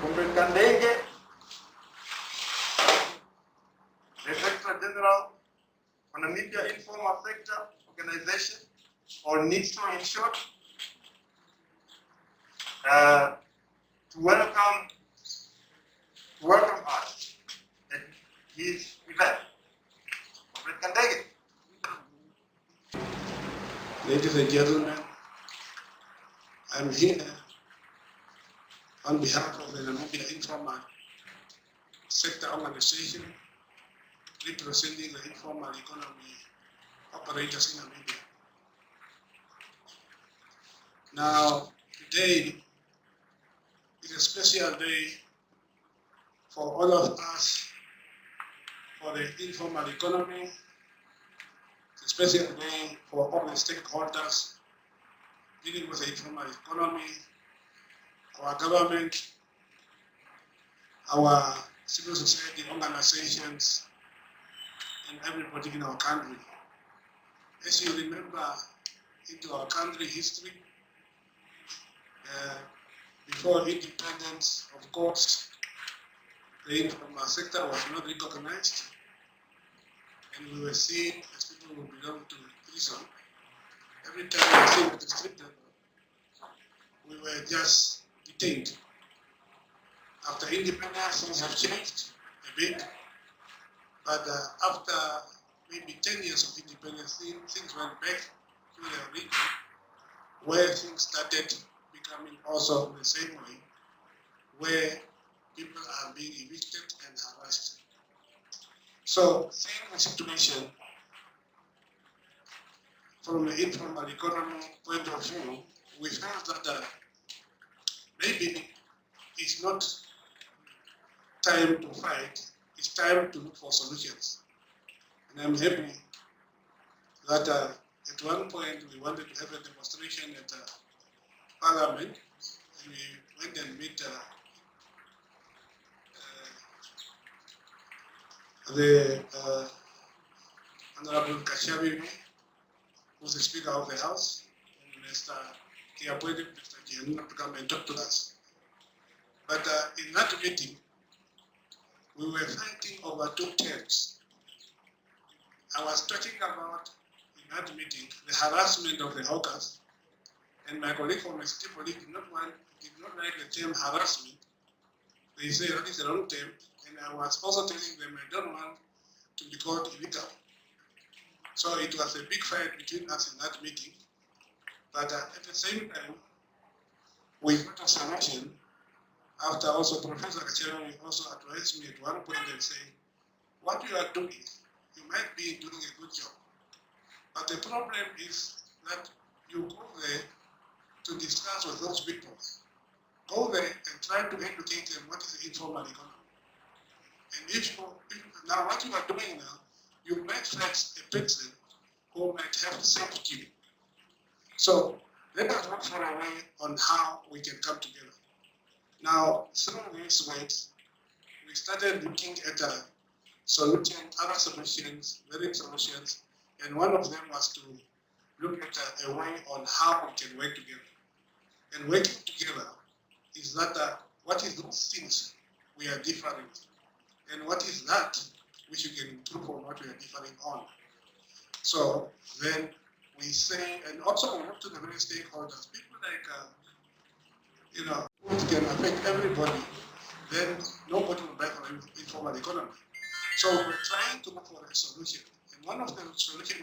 Comrade Kandenge, Director General of Namibian Informal Sector Organization, or NITSO in short, to welcome us at his event. Comrade Kandenge. Ladies and gentlemen, I'm here on behalf of the Namibian Informal Sector Organization, representing the informal economy operators in Namibia. Now, today is a special day for all of us, for the informal economy. It's a special day for all the stakeholders dealing with the informal economy, our government, our civil society organizations, and everybody in our country. As you remember, into our country history, before independence, of course, the informal sector was not recognized, and we were seen as people who belong to prison. Every time we see the street, we were just detained. After independence, things have changed a bit, but after maybe 10 years of independence, things went back to the region where things started becoming also the same way, where people are being evicted and harassed. So, seeing the situation from the informal economy point of view, we felt that maybe it's not time to fight, it's time to look for solutions. And I'm happy that at one point we wanted to have a demonstration at Parliament, and we went and met the Honorable Kashabi, who's the Speaker of the House, and he appointed Mr. Gianna to come and talk to us. But in that meeting, we were fighting over two terms. I was talking about, in that meeting, the harassment of the hawkers, and my colleague from the city police did not like the term harassment. They say that is the wrong term, and I was also telling them I don't want to be called illegal. So it was a big fight between us in that meeting, but at the same time, we got a solution. After also Professor Kachero also advised me at one point and saying, what you are doing, you might be doing a good job. But the problem is that you go there to discuss with those people. Go there and try to educate them what is the informal economy. And now what you are doing now, you might flex a person who might have safety. So let us look for a way on how we can come together. Now, through these ways, we started looking at a solution, other solutions, various solutions, and one of them was to look at a way on how we can work together. And working together is that what is those things we are differing, and what is that which we can improve on what we are differing on. So then we say, and also we look to the various stakeholders, people like, it can affect everybody, then nobody will buy from informal economy. So we're trying to look for a solution. And one of the solutions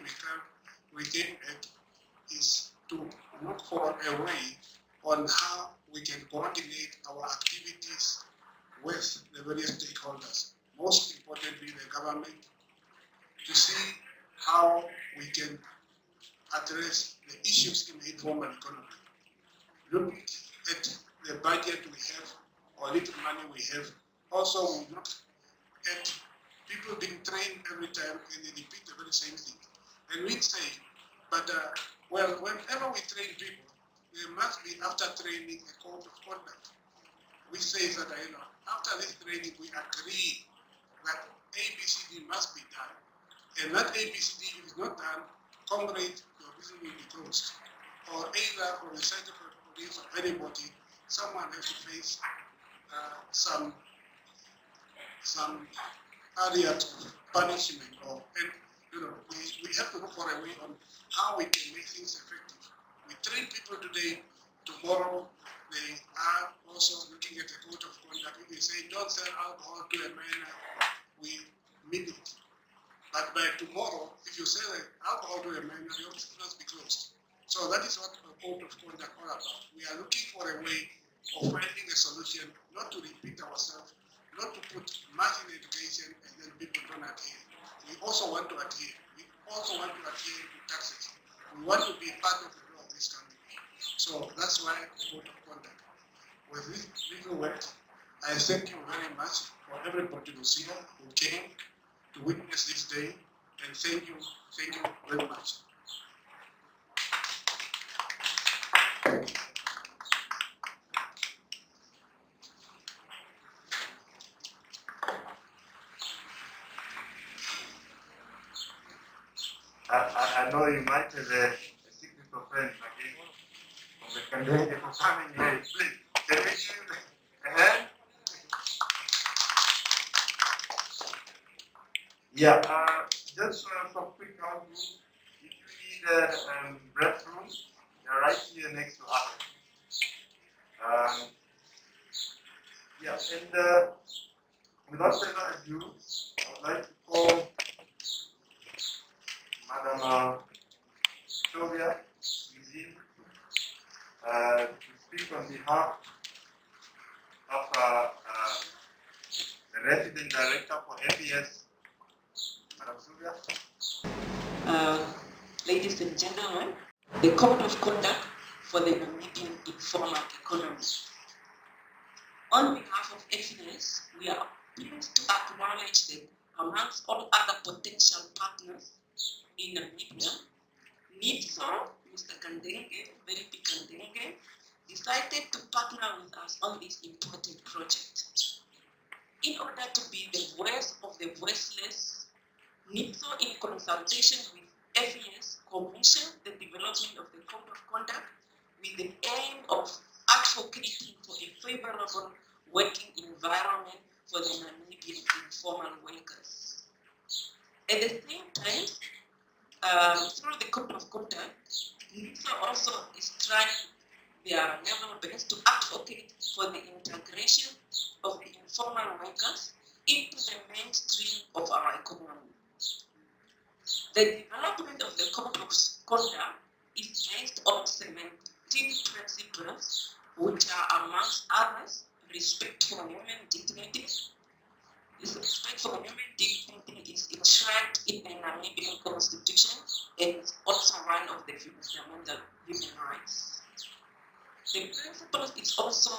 we came at is to look for a way on how we can coordinate our activities with the various stakeholders, most importantly the government, to see how we can address the issues in the informal economy. Look at the budget we have, or little money we have. Also, we look at people being trained every time and they repeat the very same thing. And we say, but whenever we train people, there must be, after training, a code of conduct. We say that, after this training, we agree that ABCD must be done. And that ABCD is not done, comrade, your business will be closed. Or either from the side of the police or anybody, someone has to face some areas of punishment, or we have to look for a way on how we can make things effective. We train people today. Tomorrow they are also looking at a code of conduct. If we say don't sell alcohol to a minor, we mean it. But by tomorrow, if you sell alcohol to a minor, your business must be closed. So that is what the code of conduct all about. We are looking for a way of finding a solution, not to repeat ourselves, not to put much in education and then people don't adhere. We also want to adhere. We also want to adhere to taxes. We want to be part of the law of this country. So that's why the code of conduct. With this legal work, I thank you very much for everybody who's here, who came to witness this day, and thank you very much. I know you might have a secret of friends again from the Kandenge for coming here. Please, can we give a hand? Yeah, just some quick outlook. If you need a breath room, they're right here next to us. Yeah, and without further ado, I'd like to call Madam Sylvia Misuse to speak on behalf of the resident director for FES. Madam Sylvia. Ladies and gentlemen, the Code of Conduct for the Namibian Informal Economy. On behalf of FES, we are pleased to acknowledge that amongst all other potential partners in Namibia, NIPSO, Mr. Kandenge, very big Kandenge, decided to partner with us on this important project. In order to be the voice of the voiceless, NIPSO, in consultation with FES, commissioned the development of the Code of Conduct with the aim of advocating for a favorable working environment for the Namibian informal workers. At the same time, through the Code of Conduct, NIPSO also is trying their level best to advocate for the integration of the informal workers into the mainstream of our economy. The development of the Code of Conduct is based on 17 principles, which are, amongst others, respect for human dignity. This respect for human dignity is enshrined in the Namibian Constitution and is also one of the fundamental human rights. The principle is also,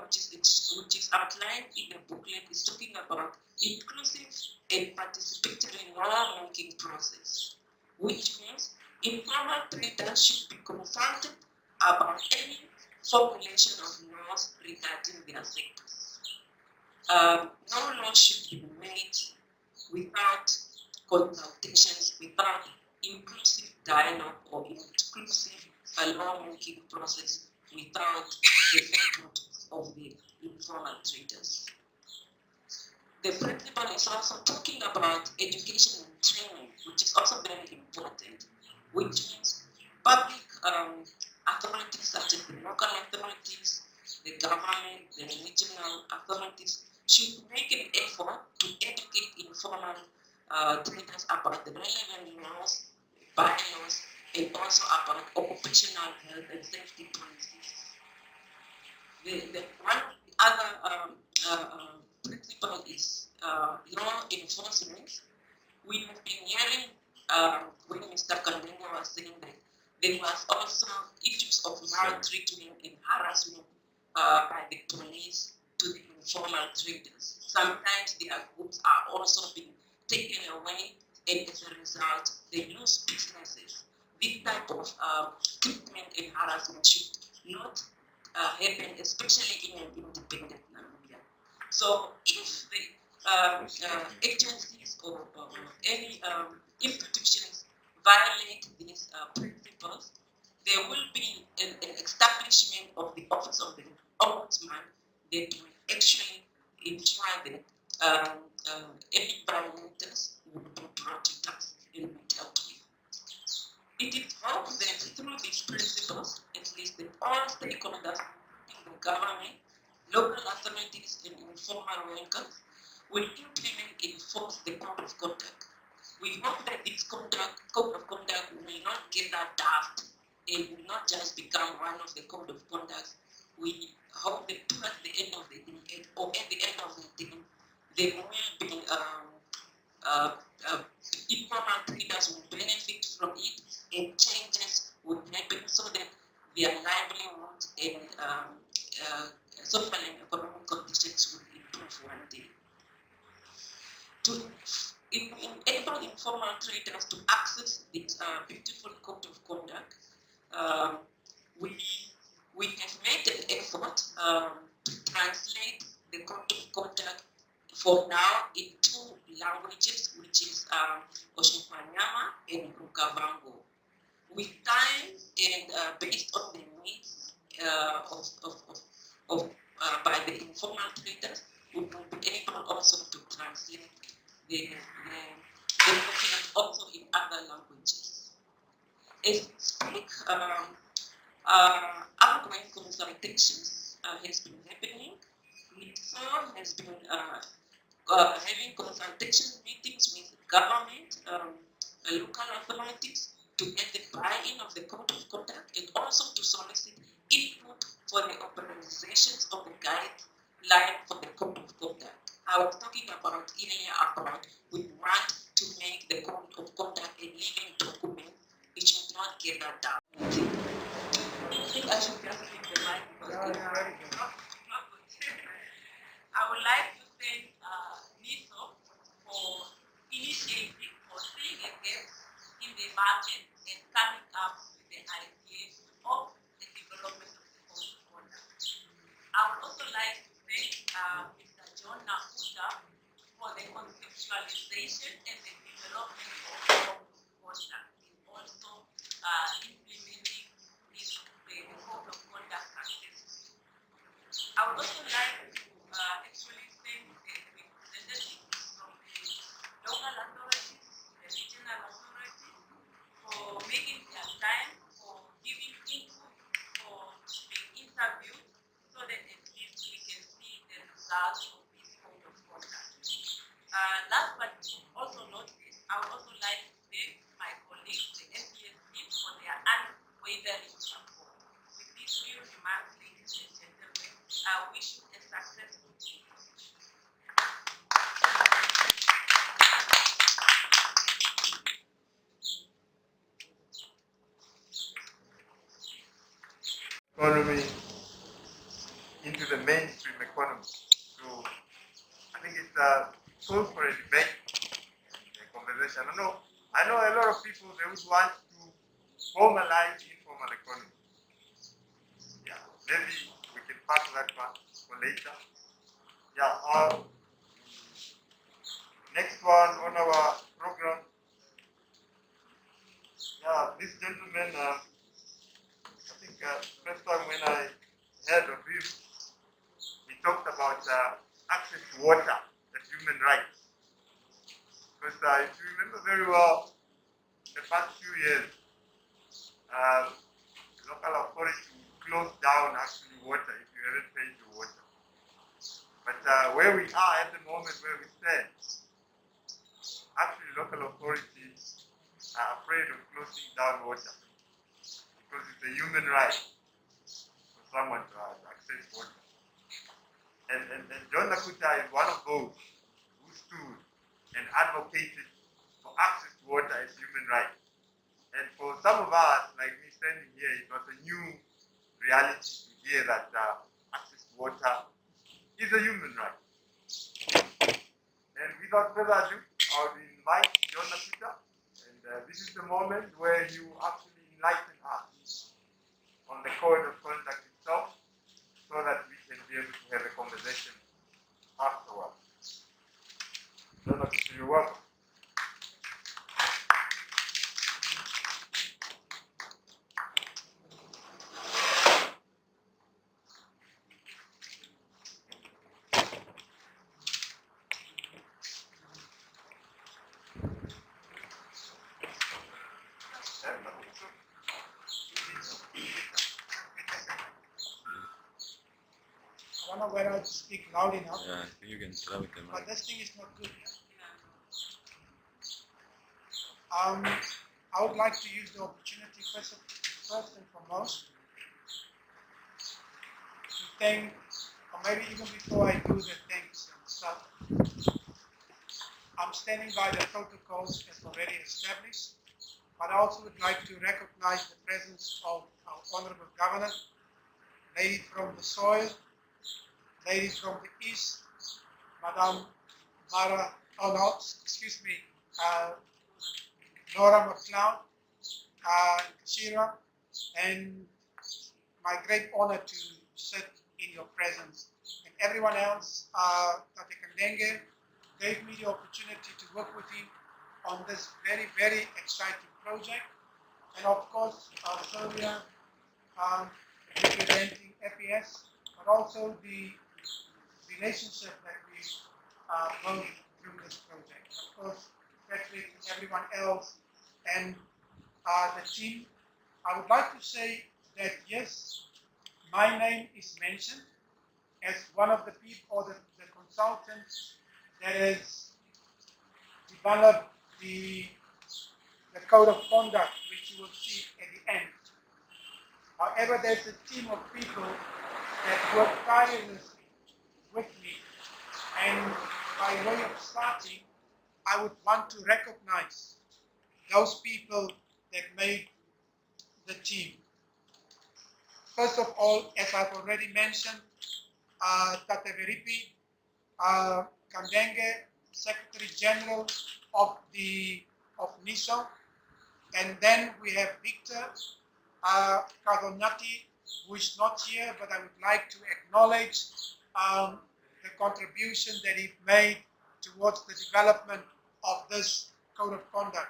which is outlined in the booklet, is talking about inclusive and participatory law-making process, which means informal traders should be consulted about any formulation of laws regarding their sectors. No law should be made without consultations, without inclusive dialogue or inclusive law-making process, without the input of the informal traders. The principle is also talking about education and training, which is also very important, which means public authorities such as the local authorities, the government, the regional authorities should make an effort to educate informal traders about the relevant laws, bylaws, and also about occupational health and safety policies. The one other principle is law enforcement. We have been hearing when Mr. Kandenge was saying that there was also issues of maltreatment and harassment by the police to the informal traders. Sometimes their goods are also being taken away, and as a result, they lose businesses. This type of treatment and harassment should not happen, especially in an independent Namibia. So if the agencies or any institutions violate these principles, there will be an establishment of the Office of the Ombudsman that will actually ensure that any parameters would be brought to task and be dealt with. It is hoped that through these principles, at least that all stakeholders, including the government, local authorities, and informal workers, will implement and enforce the code of conduct. We hope that this code of conduct will not get that daft and will not just become one of the code of conducts. We hope that towards the end of the day, or at the end of the day, there will be informal traders will benefit from it, and changes will happen so that their livelihood and social and economic conditions will improve one day. To enable informal traders to access this beautiful code of conduct, we have made an effort to translate the code of conduct for now in two languages, which is Oshifanyama and Rukavango. With time and based on the needs by the informal traders, we will be able also to translate the document also in other languages. As we speak, ongoing consultations has been happening. MITSO has been having consultation meetings with government, local authorities to get the buy-in of the code of conduct and also to solicit input for the organizations of the guideline for the code of conduct. I was talking about earlier about we want to make the code of conduct a living document. It should not get that down. I think I should just leave the mic because it's not good. I would like to thank NISO for initiating or seeing a gap in the market and coming up with the idea of the development of the code of conduct. I would also like to thank Mr. John Nakuta for the conceptualization and the development of the code of conduct and also implementing the code of conduct successfully. I would also like to actually thank the representatives from the local authorities, the regional authorities, for making their time, for giving input, for being interviewed, so that at least we can see the results of this code of conduct. Last but also not least, I would also like to thank my colleagues, the SBS team, for their unwavering support. With these few remarks, ladies and gentlemen, I wish you a successful day. Economy into the mainstream economy. So I think it's close for a debate, a conversation. I know a lot of people, they would want to formalize informal economy. Yeah, maybe we can pass that one for later. Yeah, next one on our program. Yeah, this gentleman, I think first time when I heard of him, he talked about access to water as human rights. Because if you remember very well, the past few years, local authorities closed down actually water if you haven't paid your water. But where we are at the moment, where we stand, actually local authorities are afraid of closing down water because it's a human right for someone to access water. And John Nakuta is one of those who stood and advocated for access to water as human right. And for some of us, like me standing here, it was a new reality to hear that access to water is a human right. And without further ado, I would invite John Nakuta, and this is the moment where you actually enlighten us on the code of conduct itself, so that we can be able to have a conversation afterwards. John Nakuta, you're welcome. know whether I speak loud enough, Yeah, you can tell it. but this thing is not good. I would like to use the opportunity first and foremost to thank, or maybe even before I do the thanks and stuff, I'm standing by the protocols as already established, but I also would like to recognize the presence of our Honorable Governor, lady from the soil, lady from the east, Madam Mara, oh no, excuse me, Nora McLeod, Shira, and my great honor to sit in your presence. And everyone else, Tate Kandenge gave me the opportunity to work with him on this very, very exciting project. And of course, Sylvia representing FES, but also the relationship that we built through this project. Of course, congratulating everyone else and the team. I would like to say that yes, my name is mentioned as one of the people or the consultants that has developed the code of conduct, which you will see at the end. However, there's a team of people that work tirelessly with me. And by way of starting, I would want to recognize those people that made the team. First of all, as I've already mentioned, Tate Veripi, Kandenge, Secretary General of NISO, and then we have Victor Kadonati, who is not here, but I would like to acknowledge the contribution that he made towards the development of this code of conduct.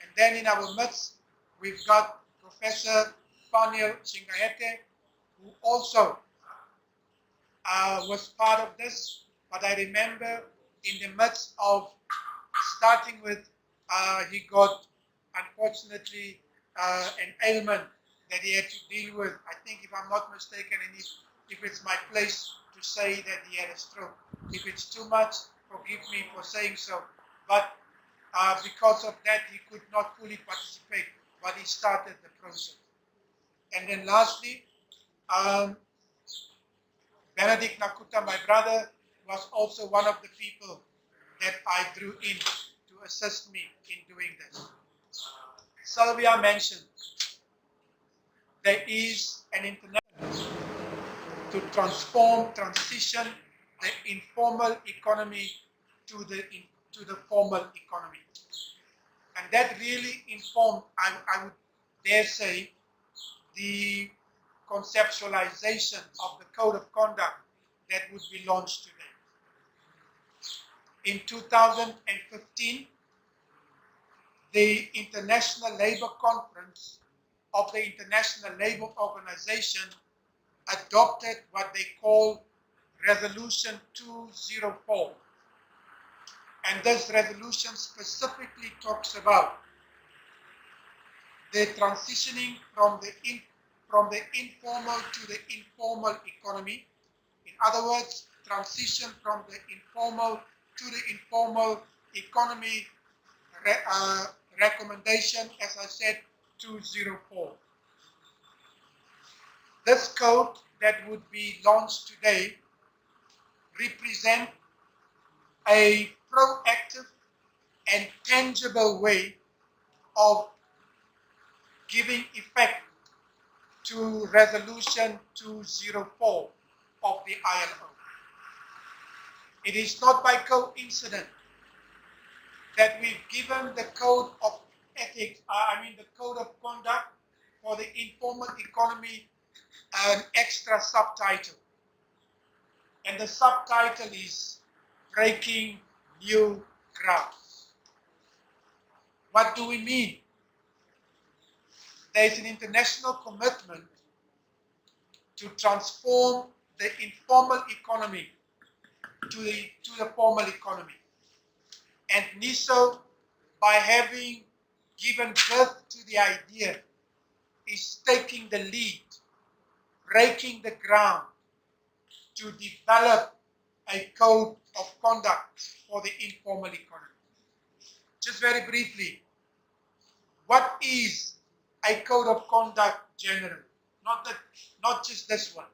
And then in our midst, we've got Professor Paniel Singahete, who also was part of this, but I remember in the midst of starting with, he got, unfortunately, an ailment that he had to deal with. I think, if I'm not mistaken, and if it's my place to say that he had a stroke. If it's too much, forgive me for saying so. But because of that, he could not fully participate, but he started the process. And then lastly, Benedict Nakuta, my brother, was also one of the people that I drew in to assist me in doing this. Sylvia mentioned there is an international to transition the informal economy to the formal economy. And that really informed, I would dare say, the conceptualization of the code of conduct that would be launched today. In 2015, the International Labour Conference of the International Labour Organization adopted what they call Resolution 204. And this resolution specifically talks about the transitioning from the informal to the informal economy. In other words, transition from the informal to the informal economy recommendation, as I said, 204. This code that would be launched today represent a proactive and tangible way of giving effect to Resolution 204 of the ILO. It is not by coincidence that we've given the code of ethics, the code of conduct for the informal economy an extra subtitle. And the subtitle is Breaking New Ground. What do we mean? There is an international commitment to transform the informal economy to the formal economy. And NISO, by having given birth to the idea, is taking the lead, breaking the ground to develop a code of conduct for the informal economy. Just very briefly, what is a code of conduct generally? Not just this one.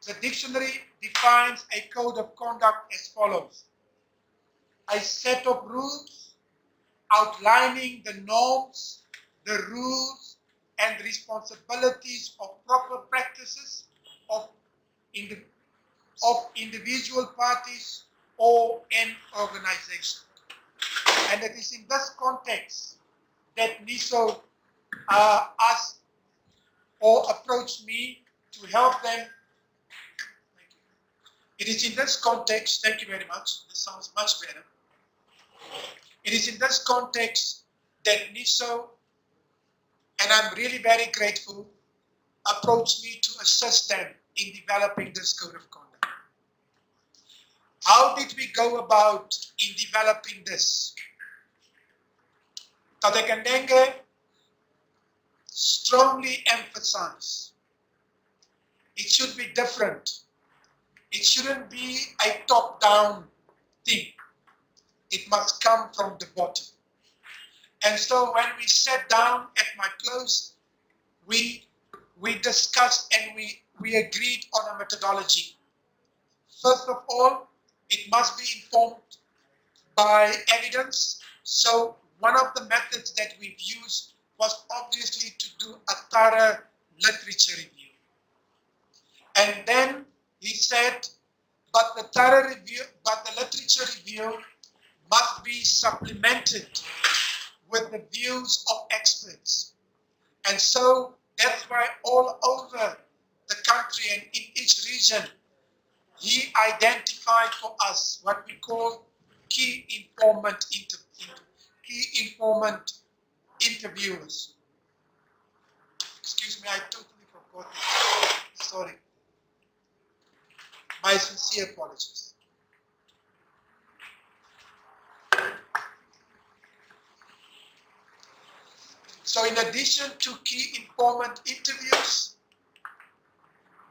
The dictionary defines a code of conduct as follows: a set of rules outlining the norms, the rules, and responsibilities of proper practices of individual parties or an organization. And it is in this context that NISO asked or approached me to help them. It is in this context, thank you very much, this sounds much better. It is in this context that NISO, and I'm really very grateful, approached me to assist them in developing this code of conduct. How did we go about in developing this? Tatekandenge strongly emphasized it should be different. It shouldn't be a top-down thing. It must come from the bottom. And so when we sat down at my close, we discussed and we agreed on a methodology. First of all, it must be informed by evidence. So one of the methods that we've used was obviously to do a thorough literature review. And then he said, but the literature review must be supplemented with the views of experts. And so that's why all over the country and in each region, he identified for us what we call key informant interviewers. Excuse me, I totally forgot this. Sorry. My sincere apologies. So in addition to key informant interviews,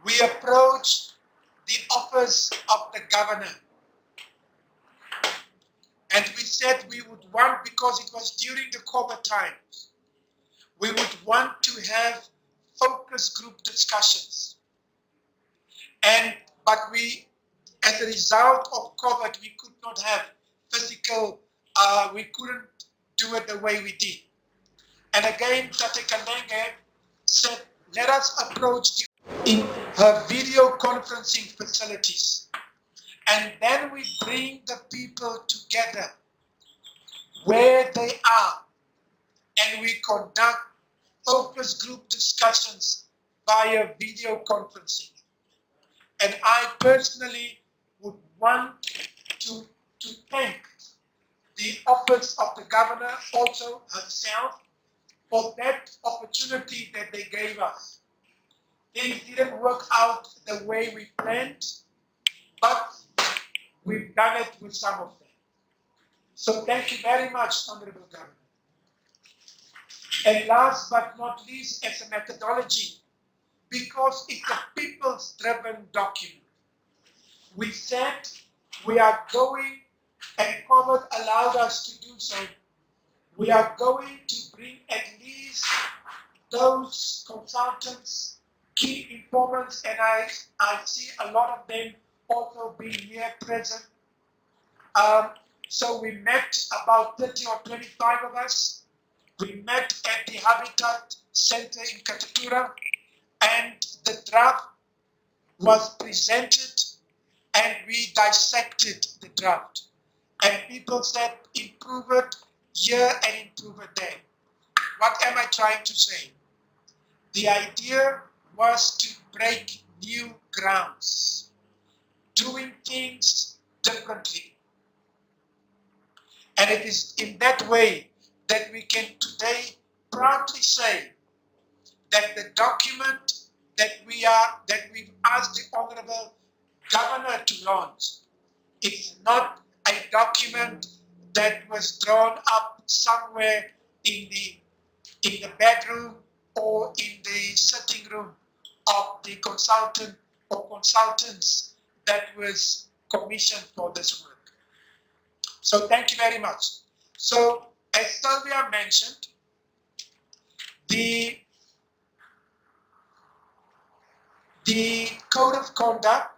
we approached the office of the governor. And we said we would want, because it was during the COVID times, we would want to have focus group discussions. But as a result of COVID, we could not have physical, we couldn't do it the way we did. And again, Tate Kandenge said, let us approach in her video conferencing facilities. And then we bring the people together where they are. And we conduct focus group discussions via video conferencing. And I personally would want to thank the office of the governor, also herself, for that opportunity that they gave us. Things didn't work out the way we planned, but we've done it with some of them. So thank you very much, Honorable Governor. And last but not least, as a methodology, because it's a people's-driven document, we said we are going, and COVID allowed us to do so, we are going to bring at least those consultants, key informants, and I see a lot of them also being here present. So we met about 30 or 25 of us. We met at the Habitat Center in Katatura, and the draft was presented, and we dissected the draft. And people said, improve it here and improve it there. What am I trying to say? The idea was to break new grounds, doing things differently. And it is in that way that we can today proudly say that the document that we've asked the Honorable Governor to launch, it's not a document that was drawn up somewhere in the bedroom or in the sitting room of the consultant or consultants that was commissioned for this work. So thank you very much. So as Sylvia mentioned, the code of conduct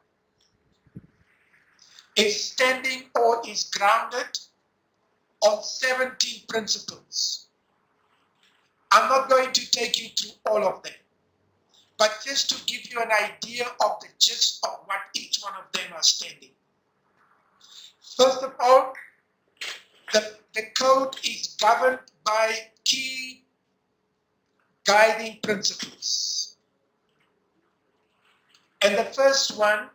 is standing or is grounded on 17 principles. I'm not going to take you through all of them, but just to give you an idea of the gist of what each one of them are standing. First of all, the code is governed by key guiding principles. And the first one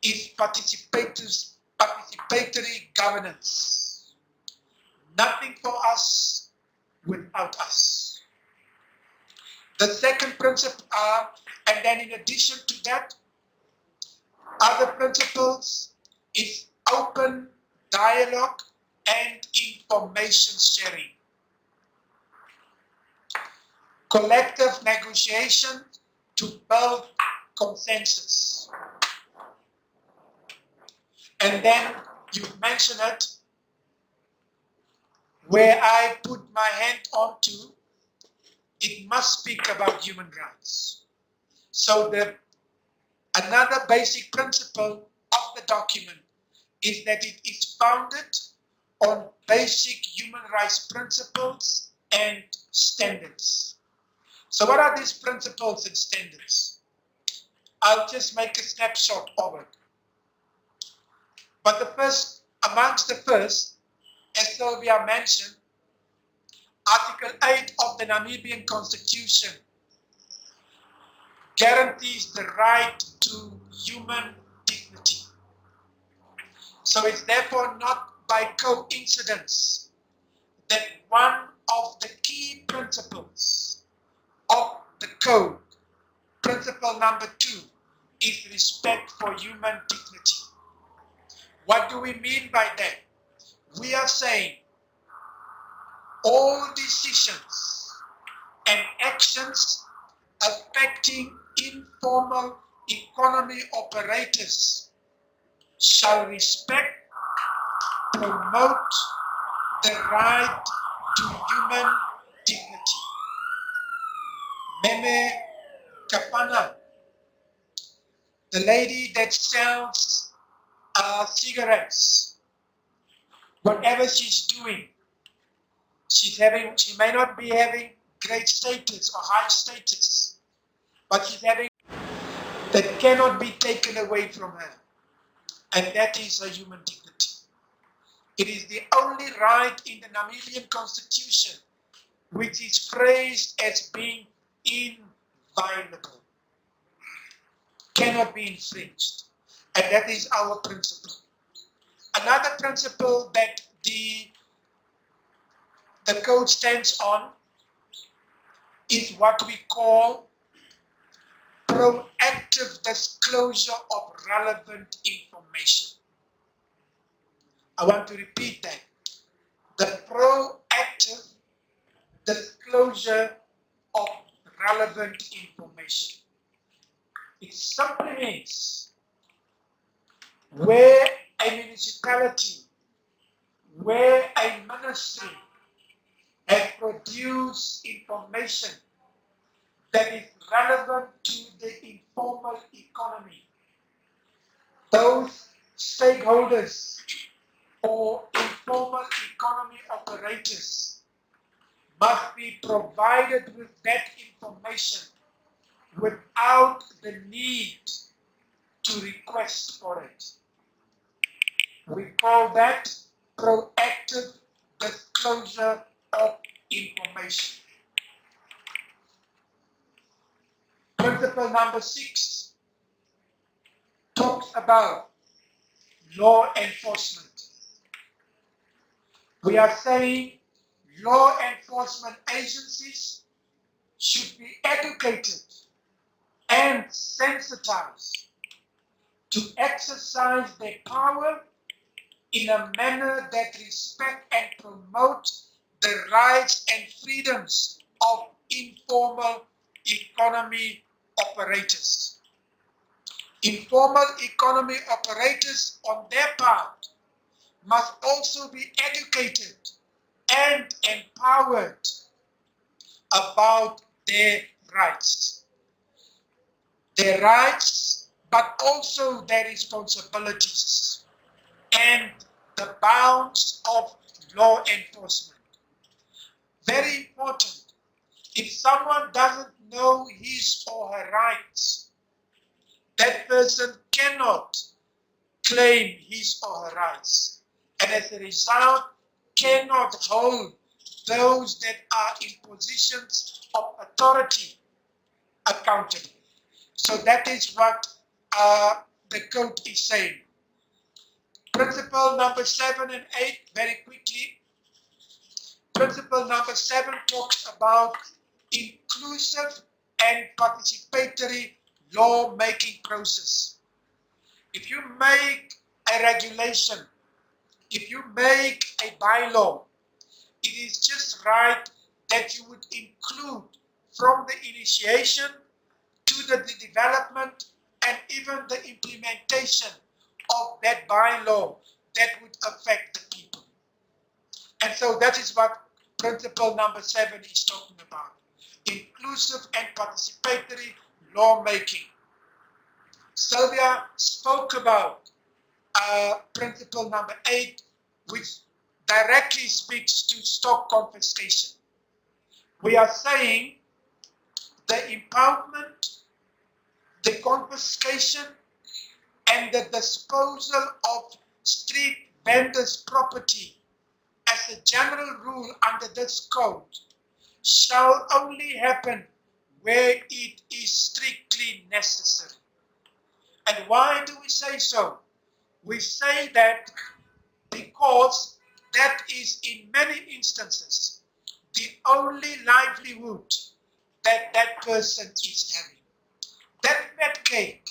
is participatory governance. Nothing for us without us. The second principle are, and then in addition to that, other principles is open dialogue and information sharing. Collective negotiation to build consensus. And then you mentioned it, where I put my hand onto, it must speak about human rights. So another basic principle of the document is that it is founded on basic human rights principles and standards. So what are these principles and standards? I'll just make a snapshot of it. But amongst the first, as Sylvia mentioned, Article 8 of the Namibian Constitution guarantees the right to human dignity. So it's therefore not by coincidence that one of the key principles of the code, principle number 2, is respect for human dignity. What do we mean by that? We are saying all decisions and actions affecting informal economy operators shall respect, promote the right to human dignity. Meme Kapana, the lady that sells cigarettes, whatever she's doing, she may not be having great status or high status, but she's having that cannot be taken away from her, and that is her human dignity. It is the only right in the Namibian Constitution which is phrased as being inviolable, cannot be infringed, and that is our principle. Another principle that the code stands on is what we call proactive disclosure of relevant information. I want to repeat that. The proactive disclosure of relevant information. It simply means where a municipality, where a ministry has produced information that is relevant to the informal economy, those stakeholders or informal economy operators must be provided with that information without the need to request for it. We call that proactive disclosure of information. Principle number 6 talks about law enforcement. We are saying law enforcement agencies should be educated and sensitized to exercise their power in a manner that respects and promotes the rights and freedoms of informal economy operators. Informal economy operators on their part must also be educated and empowered about their rights. Their rights, but also their responsibilities and the bounds of law enforcement. Very important. If someone doesn't know his or her rights, that person cannot claim his or her rights, and as a result, cannot hold those that are in positions of authority accountable. So that is what the code is saying. Principle number 7 and 8, very quickly. Principle number 7 talks about inclusive and participatory law-making process. If you make a regulation, if you make a bylaw, it is just right that you would include from the initiation to the development and even the implementation of that bylaw that would affect the people. And so that is what principle number 7 is talking about. Inclusive and participatory lawmaking. Sylvia spoke about principle number 8, which directly speaks to stock confiscation. We are saying the impoundment, the confiscation, and the disposal of street vendors' property as a general rule under this code shall only happen where it is strictly necessary. And why do we say so? We say that because that is in many instances the only livelihood that that person is having. That fat cake,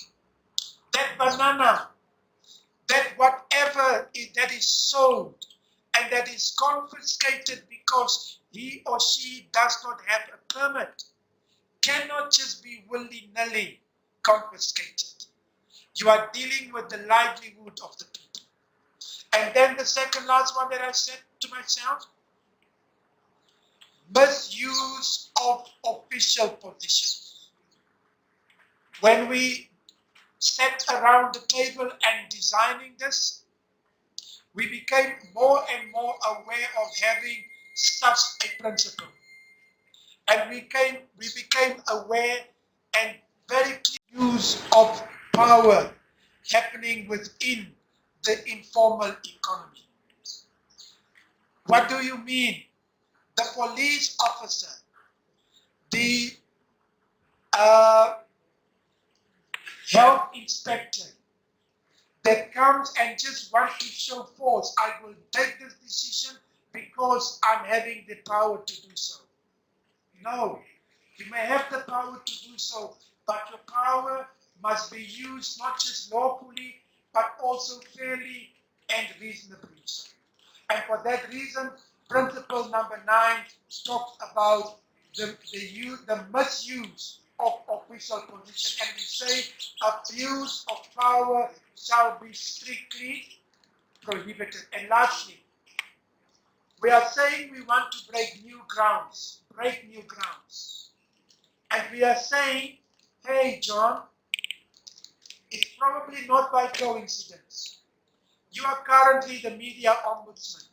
that banana, that whatever that is sold and that is confiscated because he or she does not have a permit cannot just be willy-nilly confiscated. You are dealing with the livelihood of the people. And then the second last one that I said to myself, misuse of official position. When we sat around the table and designing this, we became more and more aware of having such a principle. And we became aware and very clear use of power happening within the informal economy. What do you mean? The police officer, the health inspector that comes and just wants to show force, I will take this decision because I'm having the power to do so. No, you may have the power to do so, but your power must be used not just lawfully, but also fairly and reasonably so. And for that reason, principle number 9 talks about the misuse of official position, and we say abuse of power shall be strictly prohibited. And lastly, we are saying we want to break new grounds. And we are saying, hey John, it's probably not by coincidence. You are currently the media ombudsman.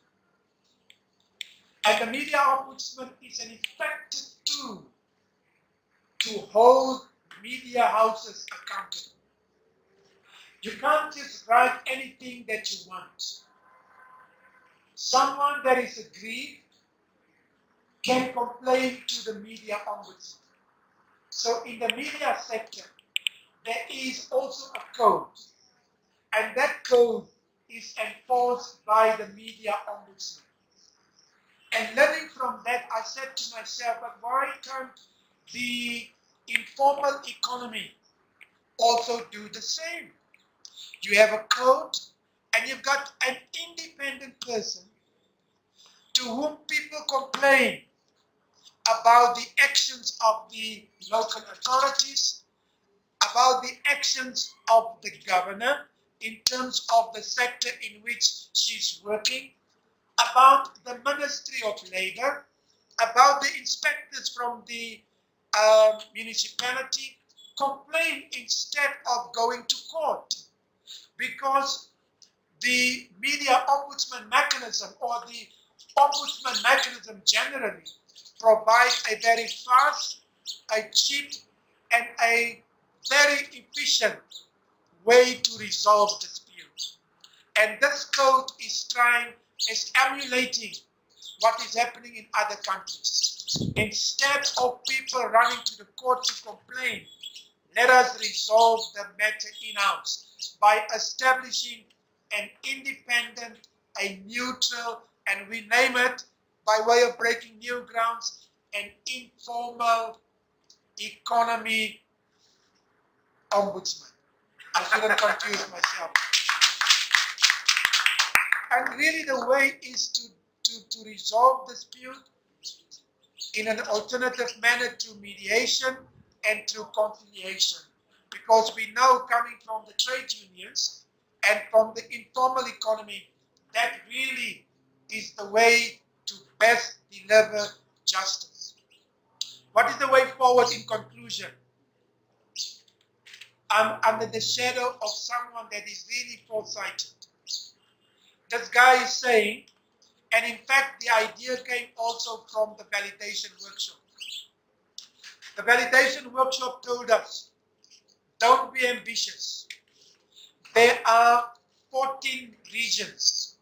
And the media ombudsman is an effective tool to hold media houses accountable. You can't just write anything that you want. Someone that is aggrieved can complain to the media ombudsman. So in the media sector, there is also a code. And that code is enforced by the media ombudsman. And learning from that, I said to myself, but why can't the informal economy also do the same? You have a code, and you've got an independent person to whom people complain about the actions of the local authorities, about the actions of the governor in terms of the sector in which she's working, about the Ministry of Labor, about the inspectors from the municipality, complain instead of going to court, because the media ombudsman mechanism, or the ombudsman mechanism generally, provides a very fast, a cheap, and a very efficient way to resolve disputes. And this code is emulating what is happening in other countries. Instead of people running to the court to complain, let us resolve the matter in-house by establishing an independent, a neutral, and we name it, by way of breaking new grounds, an informal economy ombudsman. I shouldn't confuse myself. And really the way is to resolve dispute in an alternative manner through mediation and through conciliation. Because we know, coming from the trade unions and from the informal economy, that really is the way to best deliver justice. What is the way forward in conclusion? I'm under the shadow of someone that is really foresighted. This guy is saying, and in fact the idea came also from the validation workshop. The validation workshop told us, don't be ambitious. There are 14 regions.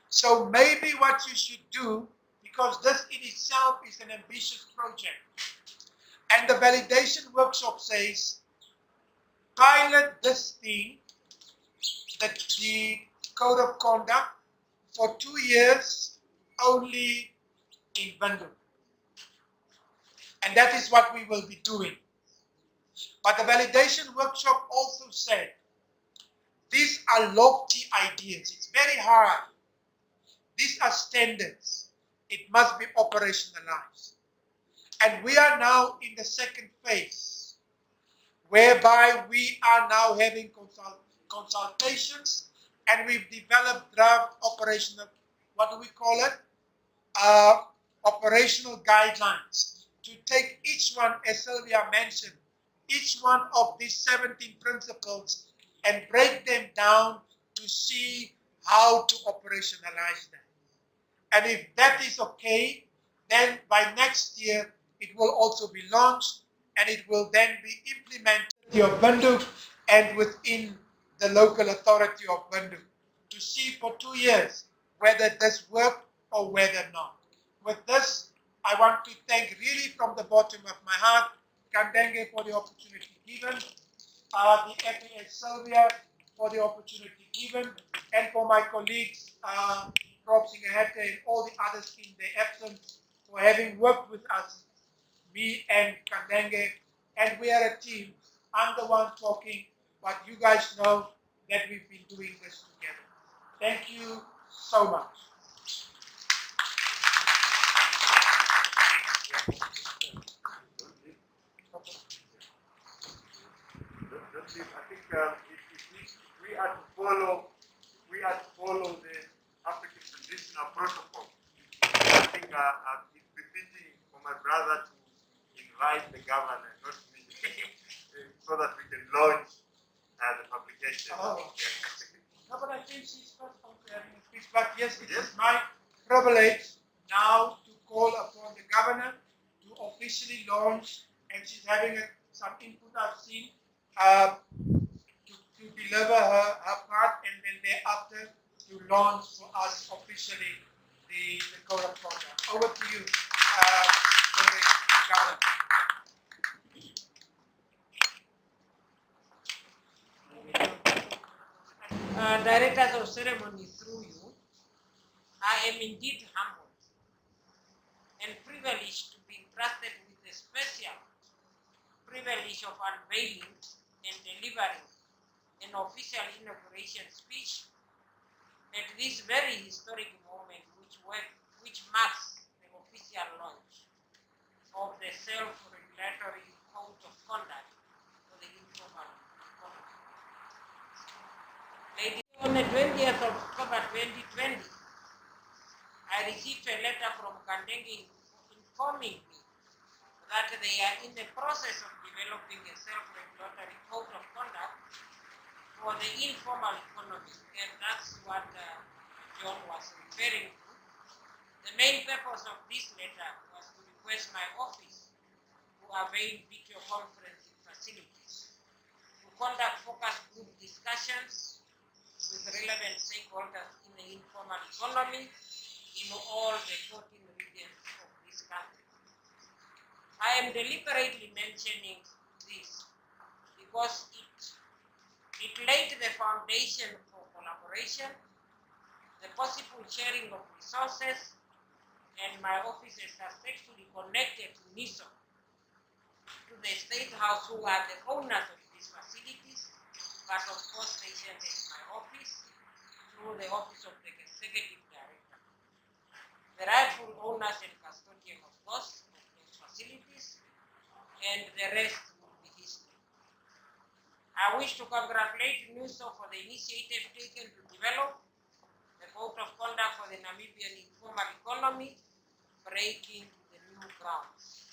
So maybe what you should do, because this in itself is an ambitious project, and the validation workshop says, pilot this thing, the code of conduct, for 2 years only in Bandung. And that is what we will be doing. But the validation workshop also said, these are lofty ideas. It's very hard. These are standards. It must be operationalized. And we are now in the second phase, whereby we are now having consultations, and we've developed draft operational, what do we call it? Operational guidelines to take each one, as Sylvia mentioned, each one of these 17 principles and break them down to see how to operationalize them. And if that is okay, then by next year it will also be launched, and it will then be implemented in Bandung and within the local authority of Bandung, to see for 2 years whether this worked or whether not. With this, I want to thank really from the bottom of my heart Kandenge for the opportunity given, the FAS Sylvia for the opportunity given, and for my colleagues, Prof. Singahete and all the others in their absence, for having worked with us, me and Kandenge, and we are a team. I'm the one talking, but you guys know that we've been doing this together. Thank you so much. I think if we are to follow the African traditional protocol, I think it's befitting for my brother to invite the governor, not me, so that we can launch the publication. Oh. No, but I think she's first having a speech. But yes, it is my privilege now to call upon the governor to officially launch, and she's having some input I've seen, to deliver her part, and then thereafter to launch for us officially the code of conduct. Over to you, the governor. Directors of ceremony, through you, I am indeed humbled and privileged to be entrusted with the special privilege of unveiling and delivering an official inauguration speech at this very historic moment, which marks the official launch of the self-regulatory code of conduct for the 2020, I received a letter from Kandenge informing me that they are in the process of developing a self-regulatory code of conduct for the informal economy, and that's what John was referring to. The main purpose of this letter was to request my office to avail video conferencing facilities, to conduct focus group discussions with relevant stakeholders in the informal economy in all the 14 regions of this country. I am deliberately mentioning this because it laid the foundation for collaboration, the possible sharing of resources, and my office is successfully connected to NISO, to the State House, who are the owners of these facilities, but of course they sent it to my office through the Office of the Executive Director. The rightful owners and custodian, of course, of those facilities, and the rest will be history. I wish to congratulate NISO for the initiative taken to develop the Code of Conduct for the Namibian Informal Economy, breaking the new grounds.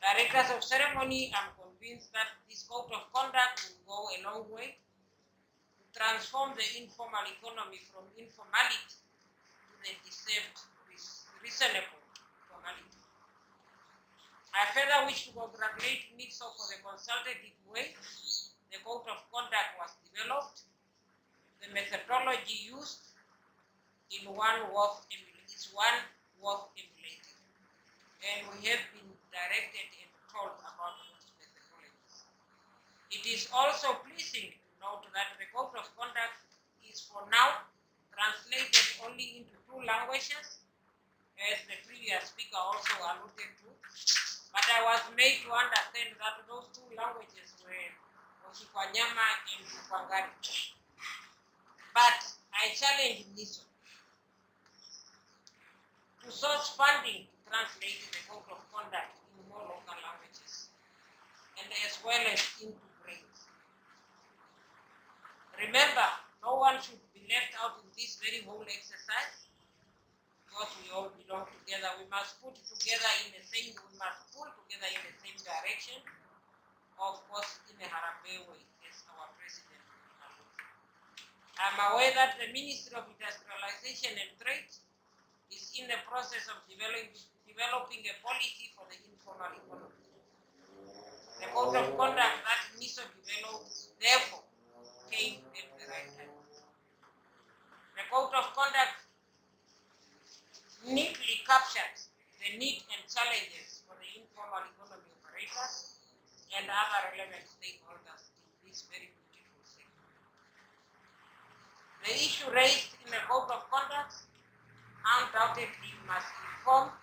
Directors of ceremony, I'm convinced that this Code of Conduct will go a long way to transform the informal economy from informality to the deserved reasonable formality. I further wish to congratulate NISO for the consultative way the Code of Conduct was developed, the methodology used is one worth emulating. And we have been directed and told about those methodologies. It is also pleasing to note that the Code of Conduct is for now translated only into 2 languages, as the previous speaker also alluded to. But I was made to understand that those 2 languages were Oshikwanyama and Upangari. But I challenge NISO to source funding to translate the Code of Conduct in more local languages, and as well as into brains. Remember, no one should be left out in this very whole exercise, because we all belong together. We must pull together in the same direction, of course, in a Harambee way, as our president alluded. I'm aware that the Ministry of Industrialization and Trade is in the process of developing a policy for the informal economy. The Code of Conduct that NISO developed, therefore, came at the right time. The Code of Conduct neatly captures the need and challenges for the informal economy operators and other relevant stakeholders in this very beautiful sector. The issue raised in the Code of Conduct undoubtedly must inform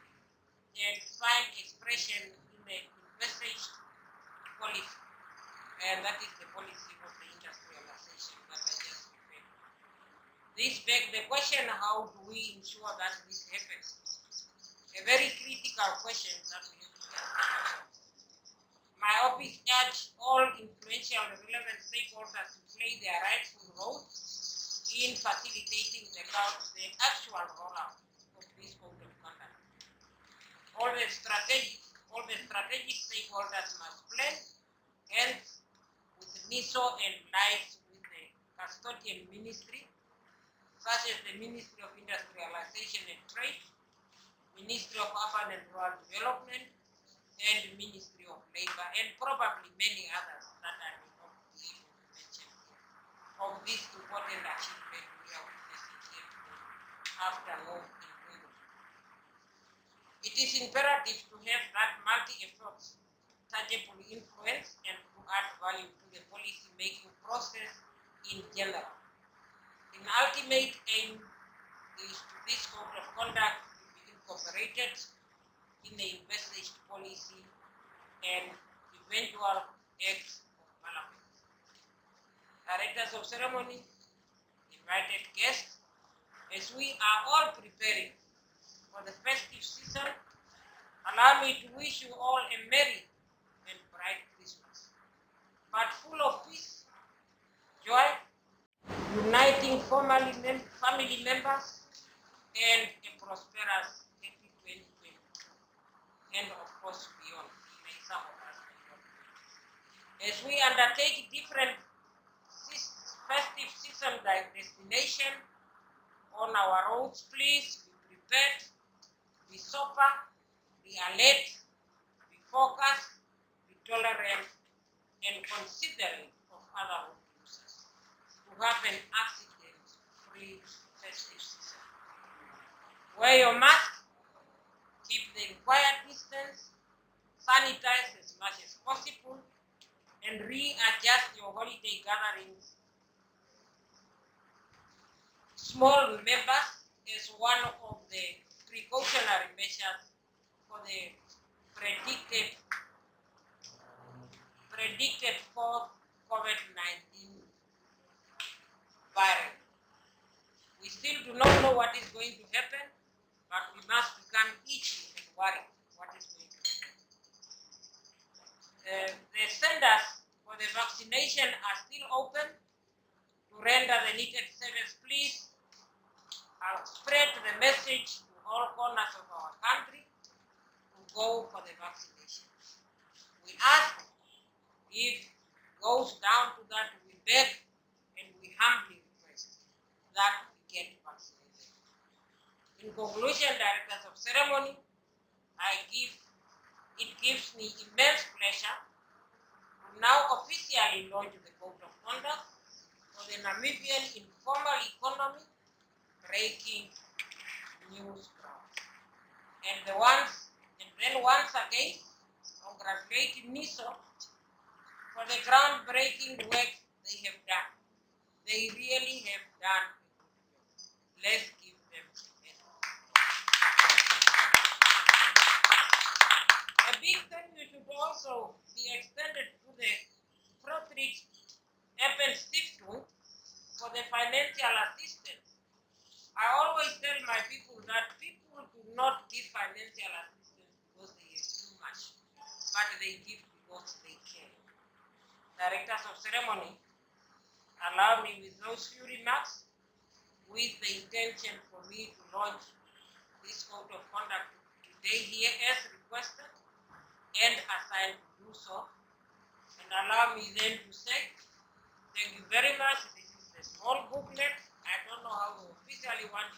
and find expression in the envisaged policy, and that is the policy of the industrialization that I just referred to. This begs the question, how do we ensure that this happens? A very critical question that we have to ask. My office urged all influential and relevant stakeholders to play their rightful role in facilitating the actual rollout of this Code of Conduct. All the strategic stakeholders must play, and with NISO and lies with the custodian ministry, such as the Ministry of Industrialization and Trade, Ministry of Urban and Rural Development, and the Ministry of Labor, and probably many others that I will not be able to mention here, of this important achievement we are witnessing here today after long engagement. It is imperative to have that multi-efforts, tangible influence, and to add value to the policy-making process in general. The ultimate aim is to this Code of Conduct to be incorporated in the envisaged policy and eventual acts of Parliament. Directors of ceremony, invited guests, as we are all preparing for the festive season, allow me to wish you all a merry and bright Christmas, but full of peace, joy, uniting supporting family members, and a prosperous happy 2022. And of course beyond, may some of us beyond. As we undertake different festive season destination on our roads, please be prepared, be sober, be alert, be focused, be tolerant, and considerate of other road users to have an accident-free festive season. Wear your mask, keep the required distance, sanitize as much as possible, and readjust your holiday gatherings small members as one of the precautionary measures for the predicted fourth COVID-19 variant. We still do not know what is going to happen, but we must become itchy and worried what is going to happen. The centers for the vaccination are still open to render the needed service. Please spread the message to all corners of our country to go for the vaccination. We ask, if it goes down to that, we beg and we humbly request that we get vaccinated. In conclusion, Directors of Ceremony, it gives me immense pleasure to now officially launch the Code of Conduct for the Namibian Informal Economy Breaking News Ground. And then once again, congratulate NISO for the groundbreaking work they have done. They really have done a good job. Let's give them a hand. A big thank you should also be extended to the Protrix Eppen Stiftung for the financial assistance. I always tell my people that people do not give financial assistance because they have too much, but they give because they care. Directors of Ceremony, allow me with those few remarks, with the intention for me to launch this code of conduct today here as requested and assigned to do so. And allow me then to say, thank you very much. This is the small booklet. I don't know how we officially want